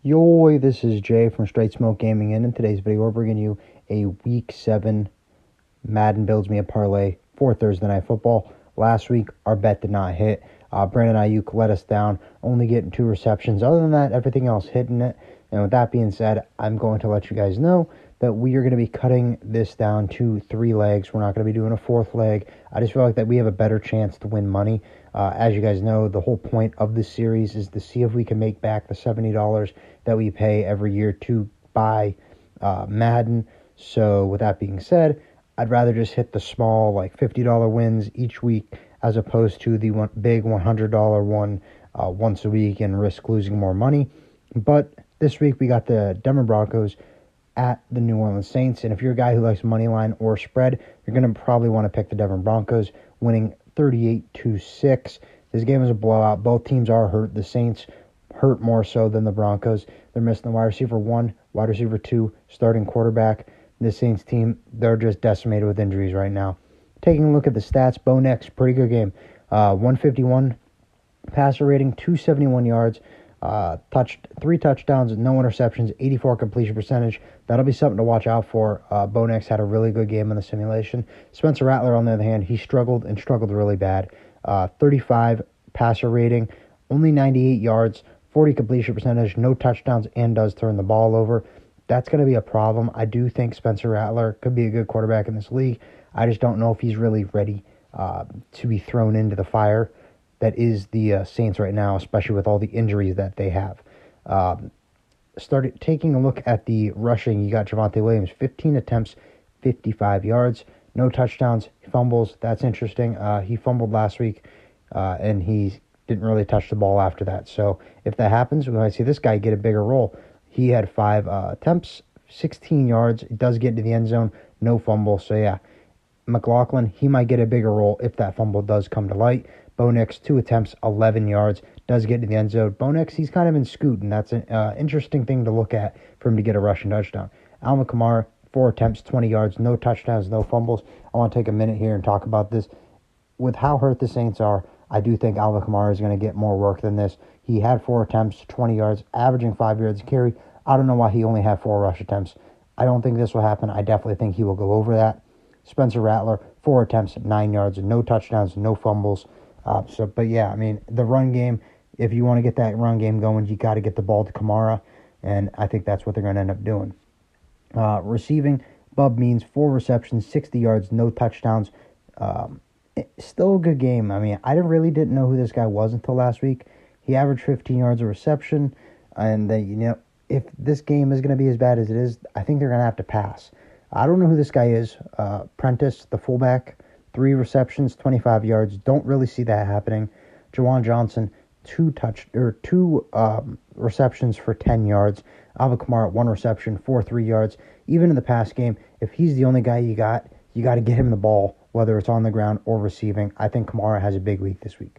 Yo, this is Jay from Straight Smoke Gaming, and in today's video, we're bringing you a Week 7 Madden Builds Me a Parlay for Thursday Night Football. Last week, our bet did not hit. Brandon Ayuk let us down, only getting 2 receptions. Other than that, everything else hitting it. And with that being said, I'm going to let you guys know that we are going to be cutting this down to 3 legs. We're not going to be doing a 4th leg. I just feel like that we have a better chance to win money. As you guys know, the whole point of this series is to see if we can make back the $70 that we pay every year to buy Madden. So with that being said, I'd rather just hit the small, like $50 wins each week as opposed to the big $100 one once a week and risk losing more money. But this week we got the Denver Broncos at the New Orleans Saints. And if you're a guy who likes money line or spread, you're going to probably want to pick the Denver Broncos, winning 38-6. This game is a blowout. Both teams are hurt. The Saints hurt more so than the Broncos. They're missing the wide receiver 1, wide receiver 2, starting quarterback. This Saints team, they're just decimated with injuries right now. Taking a look at the stats, Bo Nix, pretty good game. 151 passer rating, 271 yards, 3 touchdowns, no interceptions, 84 completion percentage. That'll be something to watch out for. Bo Nix had a really good game in the simulation. Spencer Rattler, on the other hand, he struggled really bad. 35 passer rating, only 98 yards, 40 completion percentage, no touchdowns, and does turn the ball over. That's going to be a problem. I do think Spencer Rattler could be a good quarterback in this league. I just don't know if he's really ready to be thrown into the fire that is the Saints right now, especially with all the injuries that they have. Started taking a look at the rushing. You got Javonte Williams, 15 attempts, 55 yards, no touchdowns, fumbles. That's interesting. He fumbled last week, and he didn't really touch the ball after that. So if that happens, we might see this guy get a bigger role. He had 5 attempts, 16 yards. It does get into the end zone, no fumble. So yeah, McLaughlin, he might get a bigger role if that fumble does come to light. Bo Nix, 2 attempts, 11 yards, does get into the end zone. Bo Nix, he's kind of in scoot, and that's an interesting thing to look at for him to get a rushing touchdown. Alvin Kamara, 4 attempts, 20 yards, no touchdowns, no fumbles. I want to take a minute here and talk about this. With how hurt the Saints are, I do think Alvin Kamara is going to get more work than this. He had 4 attempts, 20 yards, averaging 5 yards a carry. I don't know why he only had 4 rush attempts. I don't think this will happen. I definitely think he will go over that. Spencer Rattler, 4 attempts, 9 yards, no touchdowns, no fumbles. But yeah, I mean, the run game, if you want to get that run game going, you got to get the ball to Kamara, and I think that's what they're going to end up doing. Receiving, Bub Means, 4 receptions, 60 yards, no touchdowns. Still a good game. I mean, I really didn't know who this guy was until last week. He averaged 15 yards a reception, and if this game is going to be as bad as it is, I think they're going to have to pass. I don't know who this guy is. Prentice, the fullback, 3 receptions, 25 yards. Don't really see that happening. Jawan Johnson, 2 receptions for 10 yards. Alvin Kamara, 1 reception, 3 yards. Even in the pass game, if he's the only guy you got to get him the ball, whether it's on the ground or receiving. I think Kamara has a big week this week.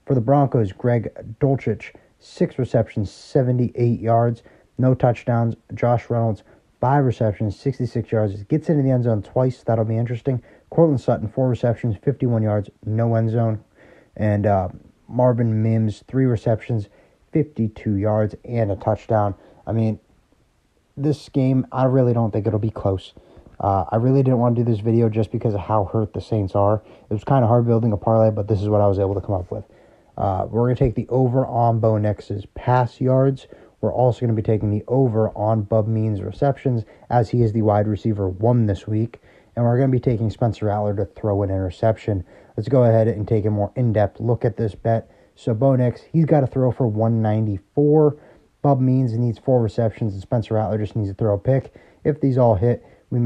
For the Broncos, Greg Dulcich, 6 receptions, 78 yards, no touchdowns. Josh Reynolds, 5 receptions, 66 yards. Gets into the end zone twice. That'll be interesting. Cortland Sutton, 4 receptions, 51 yards, no end zone. And Marvin Mims, 3 receptions, 52 yards, and a touchdown. I mean, this game, I really don't think it'll be close. I really didn't want to do this video just because of how hurt the Saints are. It was kind of hard building a parlay, but this is what I was able to come up with. We're going to take the over on Bo Nix's pass yards. We're also going to be taking the over on Bub Means receptions, as he is the wide receiver 1 this week. And we're going to be taking Spencer Rattler to throw an interception. Let's go ahead and take a more in-depth look at this bet. So Bo Nix, he's got to throw for 194. Bub Means needs 4 receptions, and Spencer Rattler just needs to throw a pick. If these all hit, we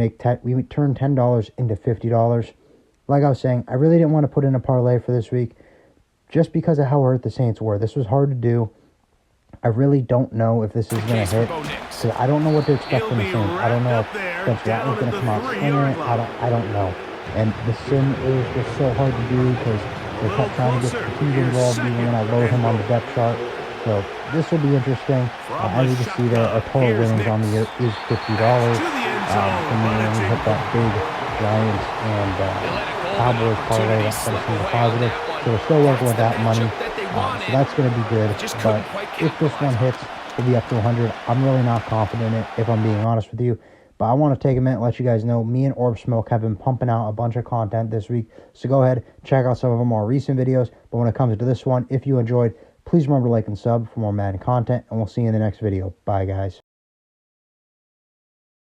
turn $10 into $50. Like I was saying, I really didn't want to put in a parlay for this week just because of how hurt the Saints were. This was hard to do. I really don't know if this is going to hit. So I don't know what to expect from the Saints. I don't know if Spencer Rattler's going to come out swinging. I don't know. And the sim is just so hard to do because they kept trying to get the team involved even when I load him on the depth chart. So this will be interesting. As you can see there, our total winnings on the year is $50. And then we hit that big Giants and Cowboys parlay, that's going to seem positive. So we're still working with that money. So that's going to be good. But if this one hits, will be up to 100. I'm really not confident in it, if I'm being honest with you. But I want to take a minute and let you guys know me and Orb Smoke have been pumping out a bunch of content this week. So go ahead, check out some of our more recent videos. But when it comes to this one, if you enjoyed, please remember to like and sub for more Madden content. And we'll see you in the next video. Bye, guys.